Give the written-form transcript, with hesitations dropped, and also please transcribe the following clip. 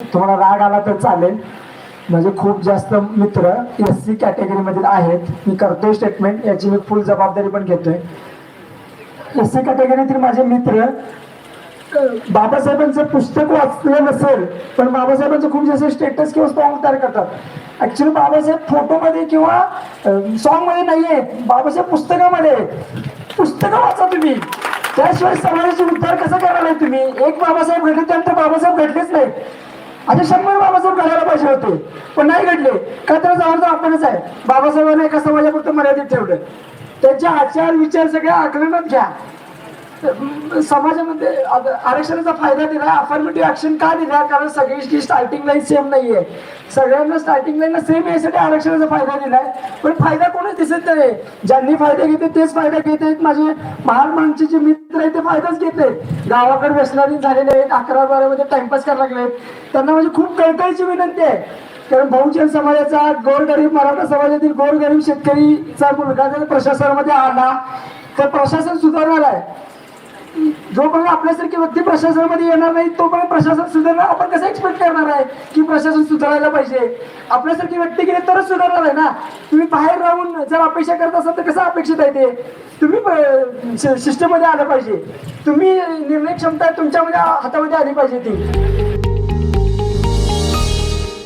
तुम्हाला राग आला तर चालेल. म्हणजे खूप जास्त मित्र SC कॅटेगरीमधील आहेत. मी करतोय स्टेटमेंट, याची मी फुल जबाबदारी पण घेतोय. SC कॅटेगरीतील माझे मित्र बाबासाहेबांचं पुस्तक वाचलं नसेल पण बाबासाहेबांचं खूप जास्त स्टेटस किंवा सॉंग तयार करतात. ऍक्च्युली बाबासाहेब फोटोमध्ये किंवा सॉंग मध्ये नाहीये, बाबासाहेब पुस्तकामध्ये. पुस्तकं वाचा तुम्ही, त्याशिवाय समाजाचा उद्धार कसा करणार आहे तुम्ही? एक बाबासाहेब घडले त्यानंतर बाबासाहेब घडलेच नाही. असे 100 बाबासाहेब घडायला पाहिजे होते पण नाही घडले. का तर जवळजवळ आपणच आहे. बाबासाहेबांना एका समाजापुरतं मर्यादित ठेवलं. त्यांचे आचार विचार सगळ्या आकलनात घ्या. समाजामध्ये आरक्षणाचा फायदा दिला, अफर्मेटिव्ह ऍक्शन का दिला? कारण सगळ्यांची स्टार्टिंग लाईन सेम नाहीये. सगळ्यांना स्टार्टिंग लाईन सेम यासाठी आरक्षणाचा फायदा दिलाय. पण फायदा कोणी दिसत नाही. ज्यांनी फायदा घेते तेच फायदा घेत आहेत. माझे महान माणसाचे जे मित्र आहेत ते फायदाच घेत आहेत. गावाकडे व्यसनाधीन झालेले आहेत, 11-12 मध्ये टाइमपास करायला लागलेत. त्यांना म्हणजे खूप कळकळीची विनंती आहे. कारण बहुजन समाजाचा गोरगरीब मराठा समाजातील गोरगरीब शेतकरीचा मुलगा जर प्रशासनामध्ये आला तर प्रशासन सुधारणार आहे. जोपर्यंत आपल्यासारखी व्यक्ती प्रशासनामध्ये येणार नाही तोपर्यंत प्रशासन सुधारणार. आपण कसं एक्सपेक्ट करणार आहे की प्रशासन सुधारायला पाहिजे? आपल्यासारखी व्यक्ती गेली तरच सुधारणार आहे ना. तुम्ही बाहेर राहून जर अपेक्षा करत असाल तर कसं अपेक्षित आहे ते? तुम्ही सिस्टममध्ये आलं पाहिजे. तुम्ही निर्णय क्षमता तुमच्यामध्ये हातामध्ये आली पाहिजे ती.